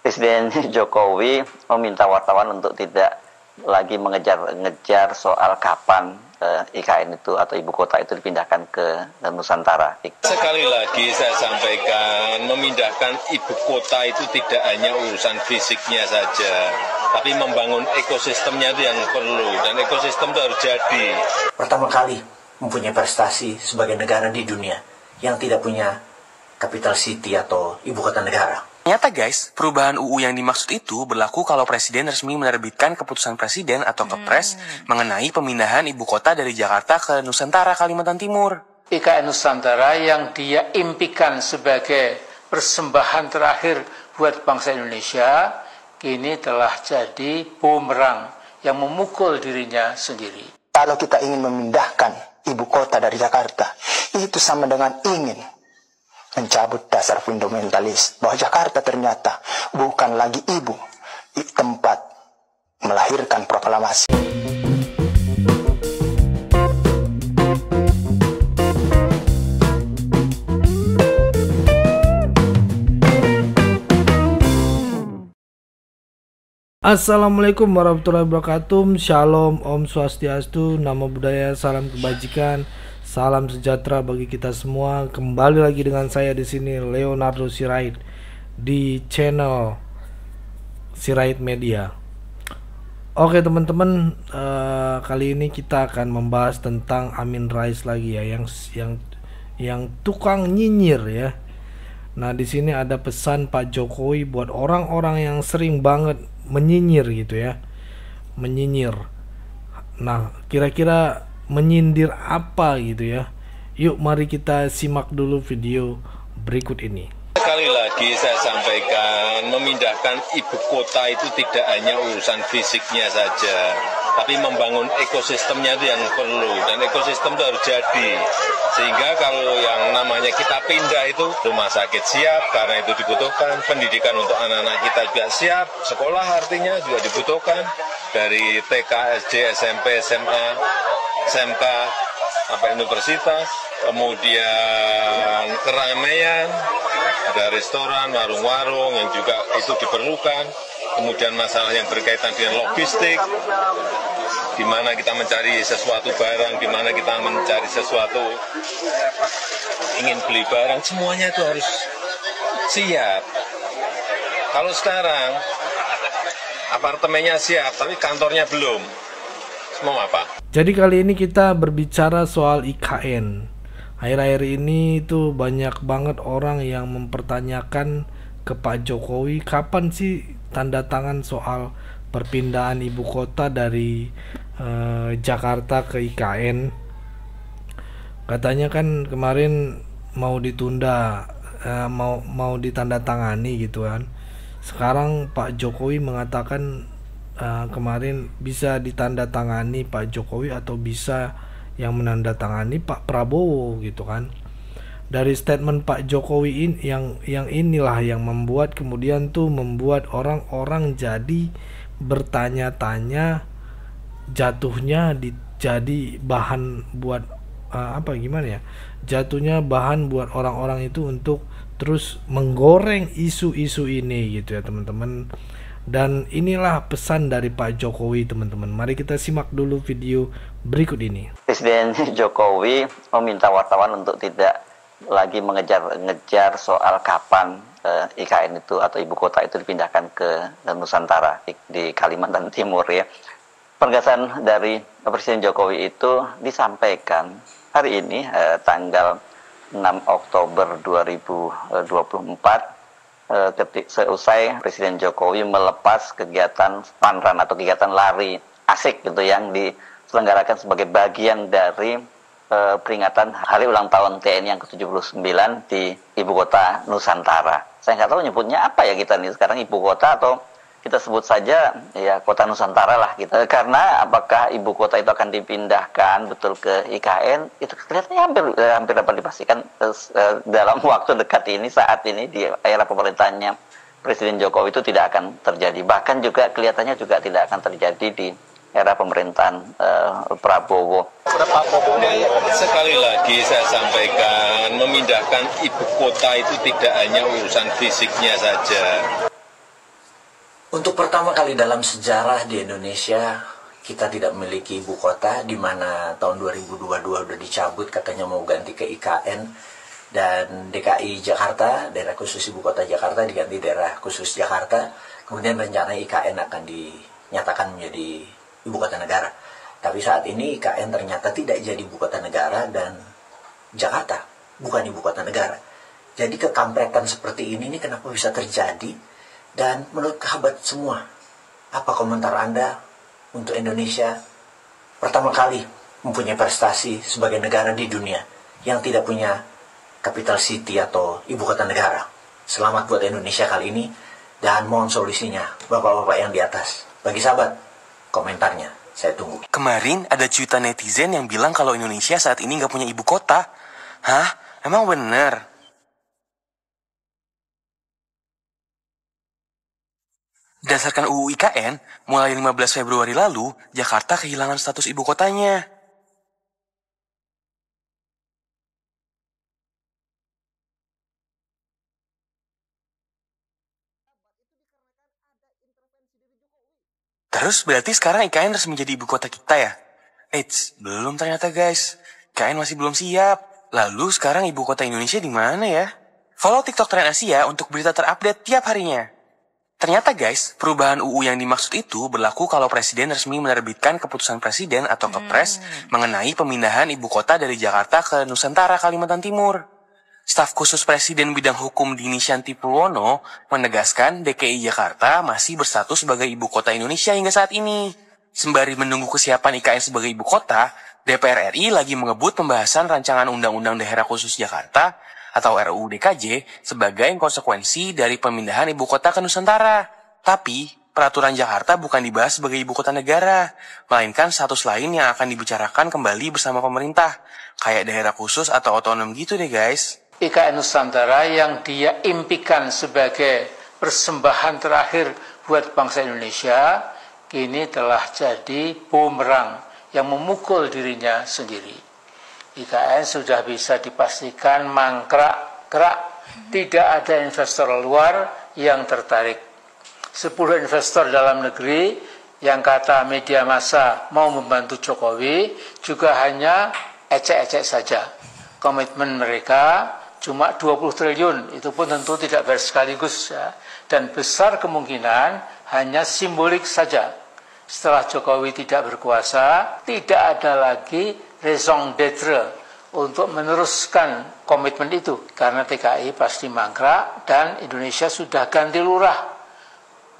Presiden Jokowi meminta wartawan untuk tidak lagi mengejar soal kapan IKN itu atau ibu kota itu dipindahkan ke Nusantara. Sekali lagi saya sampaikan, memindahkan ibu kota itu tidak hanya urusan fisiknya saja, tapi membangun ekosistemnya itu yang perlu, dan ekosistem itu harus jadi. Pertama kali mempunyai prestasi sebagai negara di dunia yang tidak punya capital city atau ibu kota negara. Ternyata guys, perubahan UU yang dimaksud itu berlaku kalau Presiden resmi menerbitkan keputusan Presiden atau Kepres mengenai pemindahan ibu kota dari Jakarta ke Nusantara, Kalimantan Timur. IKN Nusantara yang dia impikan sebagai persembahan terakhir buat bangsa Indonesia, kini telah jadi bumerang yang memukul dirinya sendiri. Kalau kita ingin memindahkan ibu kota dari Jakarta, itu sama dengan ingin mencabut dasar fundamentalis bahwa Jakarta ternyata bukan lagi ibu tempat melahirkan proklamasi. Assalamualaikum warahmatullahi wabarakatuh. Shalom, Om Swastiastu, Namo Buddhaya, salam kebajikan, salam sejahtera bagi kita semua. Kembali lagi dengan saya di sini Leonardo Sirait di channel Sirait Media. Oke teman-teman, kali ini kita akan membahas tentang Amin Rais lagi ya, yang tukang nyinyir ya. Nah, di sini ada pesan Pak Jokowi buat orang-orang yang sering banget menyinyir gitu ya. Menyinyir. Nah, kira-kira menyindir apa gitu ya. Yuk mari kita simak dulu video berikut ini. Sekali lagi saya sampaikan, memindahkan ibu kota itu tidak hanya urusan fisiknya saja, tapi membangun ekosistemnya itu yang perlu, dan ekosistem itu harus jadi. Sehingga kalau yang namanya kita pindah itu, rumah sakit siap karena itu dibutuhkan, pendidikan untuk anak-anak kita juga siap, sekolah artinya juga dibutuhkan, dari TK, SD, SMP, SMA, SMK, sampai universitas, kemudian keramaian, ada restoran, warung-warung yang juga itu diperlukan, kemudian masalah yang berkaitan dengan logistik, di mana kita mencari sesuatu barang, di mana kita mencari sesuatu, ingin beli barang, semuanya itu harus siap. Kalau sekarang, apartemennya siap, tapi kantornya belum, mau apa? Jadi kali ini kita berbicara soal IKN. Akhir-akhir ini tuh banyak banget orang yang mempertanyakan ke Pak Jokowi kapan sih tanda tangan soal perpindahan ibu kota dari Jakarta ke IKN. Katanya kan kemarin mau ditunda, mau ditandatangani gitu kan. Sekarang Pak Jokowi mengatakan kemarin bisa ditandatangani Pak Jokowi atau bisa yang menandatangani Pak Prabowo gitu kan. Dari statement Pak Jokowi ini yang inilah yang membuat kemudian tuh membuat orang-orang jadi bertanya-tanya, jatuhnya jadi bahan buat gimana ya? Jatuhnya bahan buat orang-orang itu untuk terus menggoreng isu-isu ini gitu ya teman-teman. Dan inilah pesan dari Pak Jokowi teman-teman. Mari kita simak dulu video berikut ini. Presiden Jokowi meminta wartawan untuk tidak lagi mengejar soal kapan IKN itu atau ibu kota itu dipindahkan ke Nusantara di Kalimantan Timur ya. Penegasan dari Presiden Jokowi itu disampaikan hari ini tanggal 6 Oktober 2024 seusai Presiden Jokowi melepas kegiatan fun run atau kegiatan lari asik gitu yang diselenggarakan sebagai bagian dari peringatan hari ulang tahun TNI yang ke-79 di ibu kota Nusantara. Saya nggak tahu nyebutnya apa ya kita nih sekarang, ibu kota atau kita sebut saja ya kota Nusantara lah gitu. Karena apakah ibu kota itu akan dipindahkan betul ke IKN, itu kelihatannya hampir dapat dipastikan dalam waktu dekat ini, saat ini di era pemerintahannya Presiden Jokowi itu tidak akan terjadi. Bahkan juga kelihatannya juga tidak akan terjadi di era pemerintahan Prabowo. Sekali lagi saya sampaikan, memindahkan ibu kota itu tidak hanya urusan fisiknya saja. Untuk pertama kali dalam sejarah di Indonesia, kita tidak memiliki ibu kota, di mana tahun 2022 udah dicabut, katanya mau ganti ke IKN, dan DKI Jakarta, daerah khusus ibu kota Jakarta, diganti daerah khusus Jakarta. Kemudian rencana IKN akan dinyatakan menjadi ibu kota negara. Tapi saat ini IKN ternyata tidak jadi ibu kota negara, dan Jakarta bukan ibu kota negara. Jadi kekampretan seperti ini kenapa bisa terjadi? Dan menurut sahabat semua, apa komentar Anda untuk Indonesia pertama kali mempunyai prestasi sebagai negara di dunia yang tidak punya capital city atau ibu kota negara? Selamat buat Indonesia kali ini, dan mohon solusinya bapak-bapak yang di atas. Bagi sahabat, komentarnya saya tunggu. Kemarin ada cuitan netizen yang bilang kalau Indonesia saat ini nggak punya ibu kota. Hah? Emang bener? Berdasarkan UU IKN, mulai 15 Februari lalu, Jakarta kehilangan status ibu kotanya. Terus berarti sekarang IKN resmi menjadi ibu kota kita ya? Eits, belum ternyata guys. IKN masih belum siap. Lalu sekarang ibu kota Indonesia di mana ya? Follow TikTok Tren Asia untuk berita terupdate tiap harinya. Ternyata guys, perubahan UU yang dimaksud itu berlaku kalau Presiden resmi menerbitkan keputusan Presiden atau Kepres mengenai pemindahan ibu kota dari Jakarta ke Nusantara, Kalimantan Timur. Staf khusus Presiden bidang hukum Dini Shanti Purwono menegaskan DKI Jakarta masih berstatus sebagai ibu kota Indonesia hingga saat ini. Sembari menunggu kesiapan IKN sebagai ibu kota, DPR RI lagi mengebut pembahasan rancangan Undang-Undang Daerah Khusus Jakarta atau RUU DKJ sebagai konsekuensi dari pemindahan ibu kota ke Nusantara. Tapi, peraturan Jakarta bukan dibahas sebagai ibu kota negara, melainkan status lain yang akan dibicarakan kembali bersama pemerintah, kayak daerah khusus atau otonom gitu deh guys. IKN Nusantara yang dia impikan sebagai persembahan terakhir buat bangsa Indonesia, kini telah jadi bumerang yang memukul dirinya sendiri. IKN sudah bisa dipastikan mangkrak, tidak ada investor luar yang tertarik. 10 investor dalam negeri yang kata media massa mau membantu Jokowi juga hanya ecek-ecek saja. Komitmen mereka cuma 20 triliun, itu pun tentu tidak bersekaligus ya. Dan besar kemungkinan hanya simbolik saja. Setelah Jokowi tidak berkuasa, tidak ada lagi raison d'être untuk meneruskan komitmen itu. Karena TKI pasti mangkrak dan Indonesia sudah ganti lurah.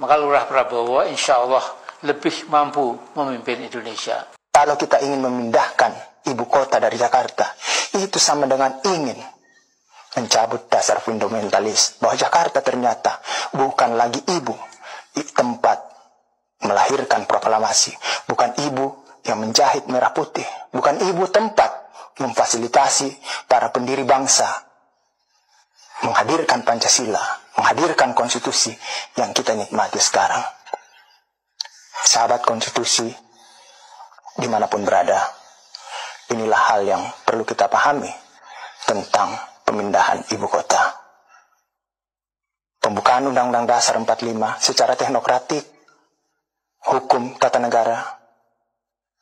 Maka lurah Prabowo insya Allah lebih mampu memimpin Indonesia. Kalau kita ingin memindahkan ibu kota dari Jakarta, itu sama dengan ingin mencabut dasar fundamentalis bahwa Jakarta ternyata bukan lagi ibu tempat melahirkan proklamasi, bukan ibu yang menjahit merah putih, bukan ibu tempat memfasilitasi para pendiri bangsa menghadirkan Pancasila, menghadirkan konstitusi yang kita nikmati sekarang. Sahabat konstitusi dimanapun berada, inilah hal yang perlu kita pahami tentang pemindahan ibu kota. Pembukaan Undang-Undang Dasar 45 secara teknokratik, hukum tata negara,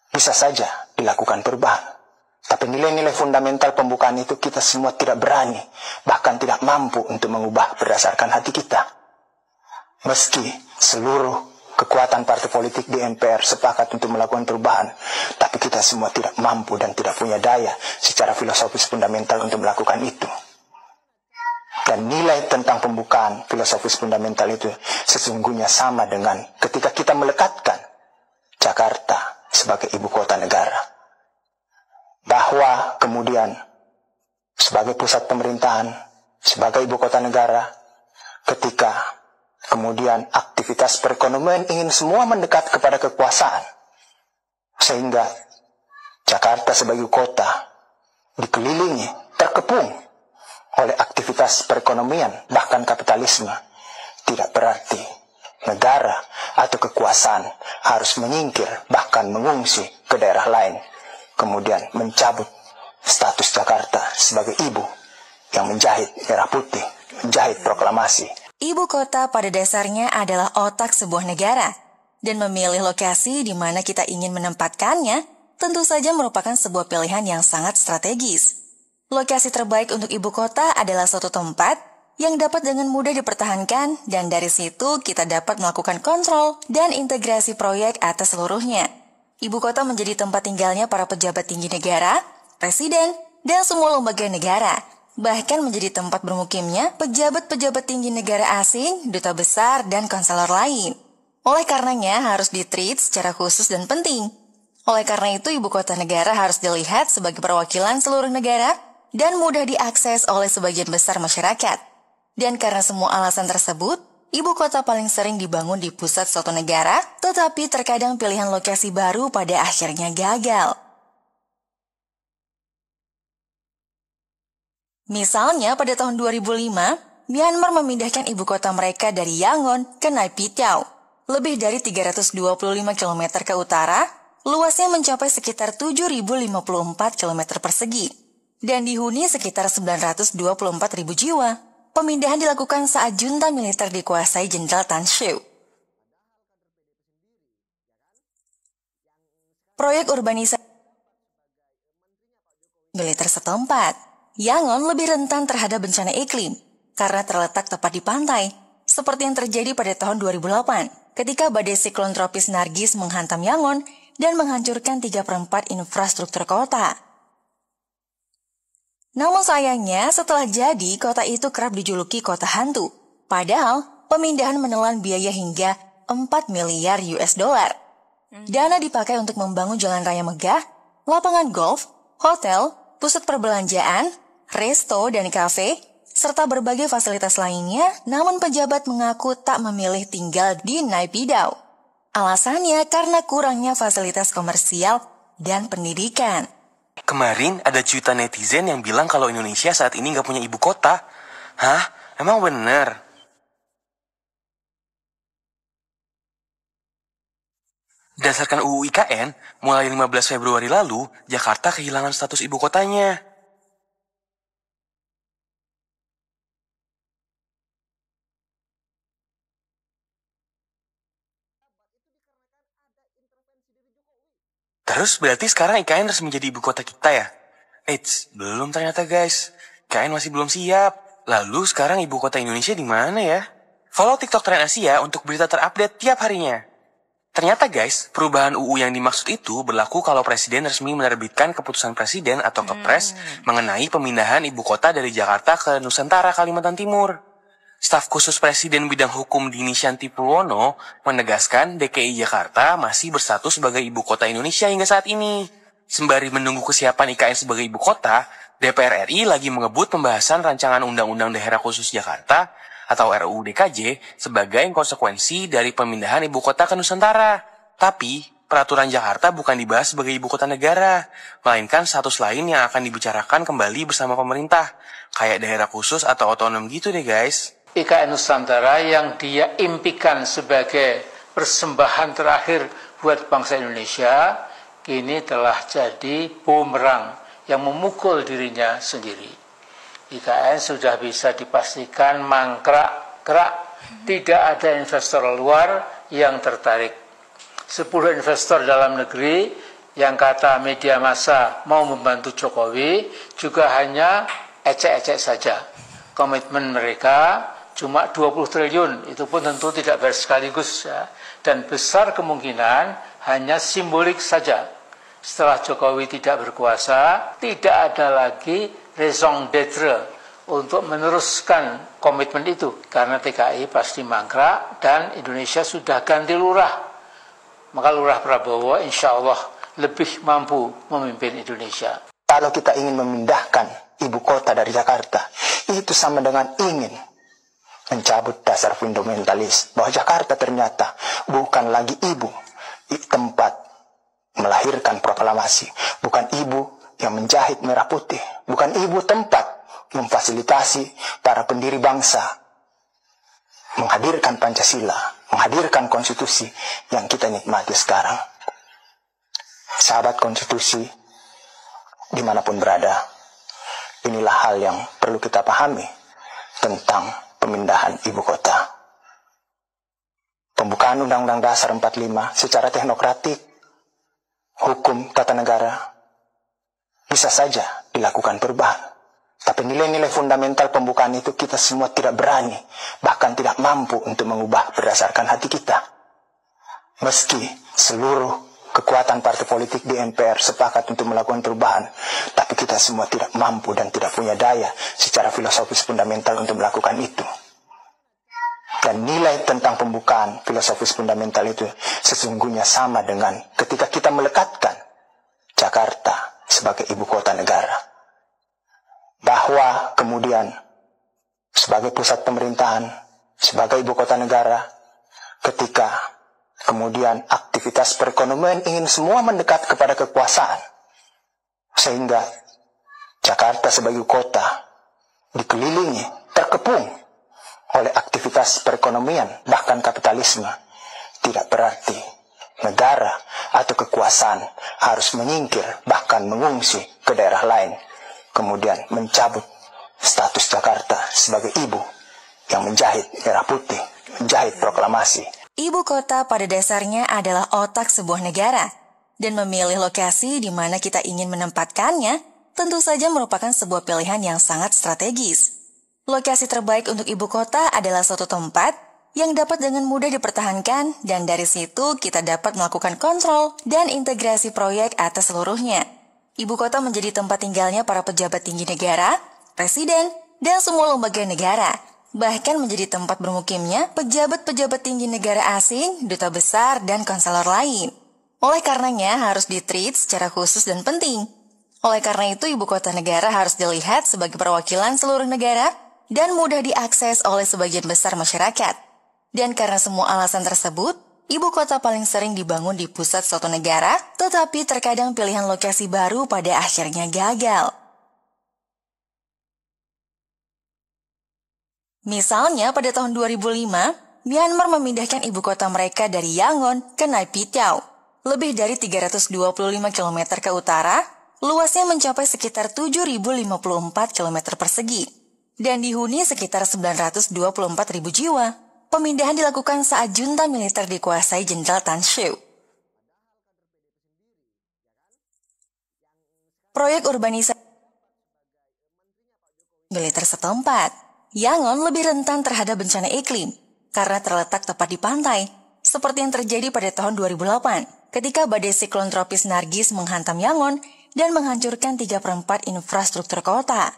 bisa saja dilakukan perubahan. Tapi nilai-nilai fundamental pembukaan itu kita semua tidak berani, bahkan tidak mampu untuk mengubah berdasarkan hati kita. Meski seluruh kekuatan partai politik di MPR sepakat untuk melakukan perubahan, tapi kita semua tidak mampu dan tidak punya daya secara filosofis fundamental untuk melakukan itu. Dan nilai tentang pembukaan filosofis fundamental itu sesungguhnya sama dengan ketika kita melekatkan Jakarta sebagai ibu kota negara. Bahwa kemudian sebagai pusat pemerintahan, sebagai ibu kota negara, ketika kemudian aktivitas perekonomian ingin semua mendekat kepada kekuasaan, sehingga Jakarta sebagai kota dikelilingi, terkepung oleh aktivitas perekonomian, bahkan kapitalisme, tidak berarti negara atau kekuasaan harus menyingkir, bahkan mengungsi ke daerah lain, kemudian mencabut status Jakarta sebagai ibu yang menjahit merah putih, menjahit proklamasi. Ibu kota pada dasarnya adalah otak sebuah negara, dan memilih lokasi di mana kita ingin menempatkannya tentu saja merupakan sebuah pilihan yang sangat strategis. Lokasi terbaik untuk ibu kota adalah suatu tempat yang dapat dengan mudah dipertahankan, dan dari situ kita dapat melakukan kontrol dan integrasi proyek atas seluruhnya. Ibu kota menjadi tempat tinggalnya para pejabat tinggi negara, presiden, dan semua lembaga negara. Bahkan menjadi tempat bermukimnya pejabat-pejabat tinggi negara asing, duta besar, dan konselor lain. Oleh karenanya harus ditreat secara khusus dan penting. Oleh karena itu ibu kota negara harus dilihat sebagai perwakilan seluruh negara dan mudah diakses oleh sebagian besar masyarakat. Dan karena semua alasan tersebut, ibu kota paling sering dibangun di pusat suatu negara, tetapi terkadang pilihan lokasi baru pada akhirnya gagal. Misalnya pada tahun 2005, Myanmar memindahkan ibu kota mereka dari Yangon ke Naypyidaw. Lebih dari 325 km ke utara, luasnya mencapai sekitar 7.054 km persegi, dan dihuni sekitar 924.000 jiwa. Pemindahan dilakukan saat junta militer dikuasai Jenderal Tan Siew. Proyek urbanisasi militer setempat. Yangon lebih rentan terhadap bencana iklim karena terletak tepat di pantai, seperti yang terjadi pada tahun 2008 ketika badai siklon tropis Nargis menghantam Yangon dan menghancurkan 3/4 infrastruktur kota. Namun sayangnya setelah jadi, kota itu kerap dijuluki kota hantu. Padahal pemindahan menelan biaya hingga 4 miliar US dollar. Dana dipakai untuk membangun jalan raya megah, lapangan golf, hotel, pusat perbelanjaan, resto dan kafe, serta berbagai fasilitas lainnya, namun pejabat mengaku tak memilih tinggal di Naypyidaw. Alasannya karena kurangnya fasilitas komersial dan pendidikan. Kemarin ada cuitan netizen yang bilang kalau Indonesia saat ini nggak punya ibu kota. Hah? Emang bener? Berdasarkan UU IKN, mulai 15 Februari lalu, Jakarta kehilangan status ibu kotanya. Terus berarti sekarang IKN resmi menjadi ibu kota kita ya? Eits, belum ternyata guys. IKN masih belum siap. Lalu sekarang ibu kota Indonesia di mana ya? Follow TikTok Tren Asia untuk berita terupdate tiap harinya. Ternyata guys, perubahan UU yang dimaksud itu berlaku kalau presiden resmi menerbitkan keputusan presiden atau kepres mengenai pemindahan ibu kota dari Jakarta ke Nusantara, Kalimantan Timur. Staf khusus Presiden bidang hukum Dini Shanti Purwono menegaskan DKI Jakarta masih berstatus sebagai ibu kota Indonesia hingga saat ini. Sembari menunggu kesiapan IKN sebagai ibu kota, DPR RI lagi mengebut pembahasan rancangan Undang-Undang Daerah Khusus Jakarta atau RUU DKJ sebagai konsekuensi dari pemindahan ibu kota ke Nusantara. Tapi, peraturan Jakarta bukan dibahas sebagai ibu kota negara, melainkan status lain yang akan dibicarakan kembali bersama pemerintah, kayak daerah khusus atau otonom gitu deh guys. IKN Nusantara yang dia impikan sebagai persembahan terakhir buat bangsa Indonesia, kini telah jadi bumerang yang memukul dirinya sendiri. IKN sudah bisa dipastikan mangkrak, tidak ada investor luar yang tertarik. 10 investor dalam negeri yang kata media massa mau membantu Jokowi juga hanya ecek-ecek saja. Komitmen mereka cuma 20 triliun, itu pun tentu tidak bersekaligus ya. Dan besar kemungkinan hanya simbolik saja. Setelah Jokowi tidak berkuasa, tidak ada lagi raison d'être untuk meneruskan komitmen itu. Karena TKI pasti mangkrak dan Indonesia sudah ganti lurah. Maka lurah Prabowo insya Allah lebih mampu memimpin Indonesia. Kalau kita ingin memindahkan ibu kota dari Jakarta, itu sama dengan ingin mencabut dasar fundamentalis bahwa Jakarta ternyata bukan lagi ibu tempat melahirkan proklamasi, bukan ibu yang menjahit merah putih, bukan ibu tempat memfasilitasi para pendiri bangsa menghadirkan Pancasila, menghadirkan konstitusi yang kita nikmati sekarang. Sahabat konstitusi dimanapun berada, inilah hal yang perlu kita pahami tentang pemindahan ibu kota. Pembukaan Undang-Undang Dasar 45 secara teknokratik, hukum tata negara, bisa saja dilakukan perubahan. Tapi nilai-nilai fundamental pembukaan itu kita semua tidak berani, bahkan tidak mampu untuk mengubah berdasarkan hati kita. Meski seluruh kekuatan partai politik di MPR sepakat untuk melakukan perubahan, tapi kita semua tidak mampu dan tidak punya daya secara filosofis fundamental untuk melakukan itu. Dan nilai tentang pembukaan filosofis fundamental itu sesungguhnya sama dengan ketika kita melekatkan Jakarta sebagai ibu kota negara. Bahwa kemudian sebagai pusat pemerintahan, sebagai ibu kota negara, ketika kemudian aktivitas perekonomian ingin semua mendekat kepada kekuasaan, sehingga Jakarta sebagai kota dikelilingi, terkepung oleh aktivitas perekonomian, bahkan kapitalisme, tidak berarti negara atau kekuasaan harus menyingkir, bahkan mengungsi ke daerah lain, kemudian mencabut status Jakarta sebagai ibu yang menjahit merah putih, menjahit proklamasi. Ibu kota pada dasarnya adalah otak sebuah negara, dan memilih lokasi di mana kita ingin menempatkannya tentu saja merupakan sebuah pilihan yang sangat strategis. Lokasi terbaik untuk ibu kota adalah suatu tempat yang dapat dengan mudah dipertahankan, dan dari situ kita dapat melakukan kontrol dan integrasi proyek atas seluruhnya. Ibu kota menjadi tempat tinggalnya para pejabat tinggi negara, presiden, dan semua lembaga negara. Bahkan menjadi tempat bermukimnya pejabat-pejabat tinggi negara asing, duta besar, dan konselor lain. Oleh karenanya harus di-treat secara khusus dan penting. Oleh karena itu ibu kota negara harus dilihat sebagai perwakilan seluruh negara dan mudah diakses oleh sebagian besar masyarakat. Dan karena semua alasan tersebut, ibu kota paling sering dibangun di pusat suatu negara, tetapi terkadang pilihan lokasi baru pada akhirnya gagal. Misalnya pada tahun 2005, Myanmar memindahkan ibu kota mereka dari Yangon ke Naypyidaw, lebih dari 325 km ke utara, luasnya mencapai sekitar 7.054 km persegi, dan dihuni sekitar 924.000 jiwa. Pemindahan dilakukan saat junta militer dikuasai Jenderal Tan Siew. Proyek urbanisasi militer setempat, Yangon lebih rentan terhadap bencana iklim karena terletak tepat di pantai, seperti yang terjadi pada tahun 2008 ketika badai siklon tropis Nargis menghantam Yangon dan menghancurkan 3/4 infrastruktur kota.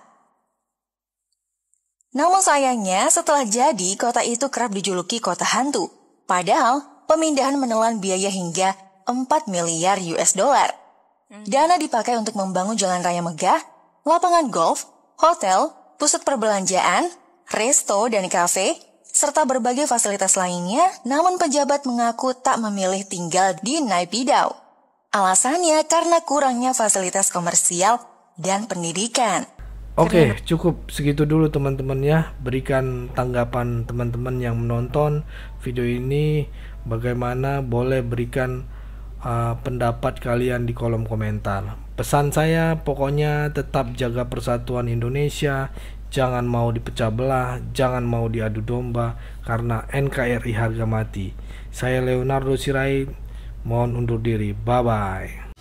Namun sayangnya setelah jadi, kota itu kerap dijuluki kota hantu. Padahal pemindahan menelan biaya hingga 4 miliar US dollar. Dana dipakai untuk membangun jalan raya megah, lapangan golf, hotel, pusat perbelanjaan, resto dan kafe, serta berbagai fasilitas lainnya, namun pejabat mengaku tak memilih tinggal di Naypyidaw. Alasannya karena kurangnya fasilitas komersial dan pendidikan. Oke, cukup segitu dulu teman-teman ya. Berikan tanggapan teman-teman yang menonton video ini. Bagaimana, boleh berikan pendapat kalian di kolom komentar. Pesan saya pokoknya tetap jaga persatuan Indonesia. Jangan mau dipecah belah, jangan mau diadu domba, karena NKRI harga mati. Saya Leonardo Sirait, mohon undur diri. Bye-bye.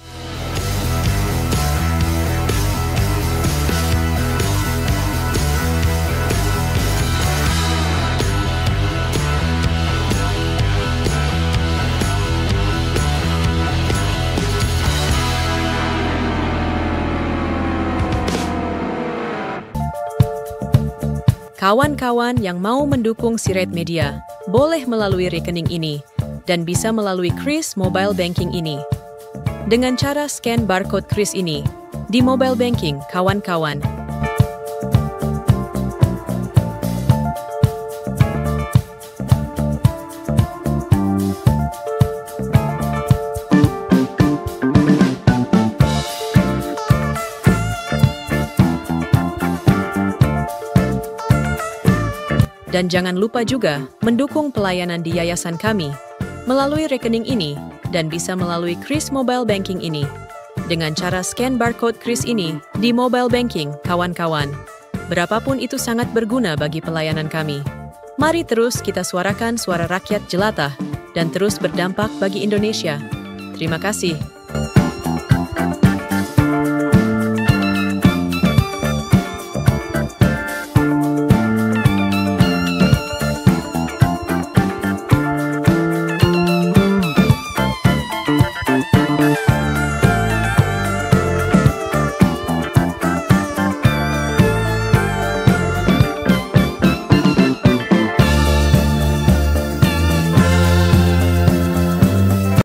Kawan-kawan yang mau mendukung Sirait Media, boleh melalui rekening ini, dan bisa melalui Kris Mobile Banking ini. Dengan cara scan barcode Kris ini, di mobile banking kawan-kawan. Dan jangan lupa juga mendukung pelayanan di yayasan kami melalui rekening ini dan bisa melalui Kris Mobile Banking ini dengan cara scan barcode Kris ini di mobile banking kawan-kawan. Berapapun itu sangat berguna bagi pelayanan kami. Mari terus kita suarakan suara rakyat jelata dan terus berdampak bagi Indonesia. Terima kasih.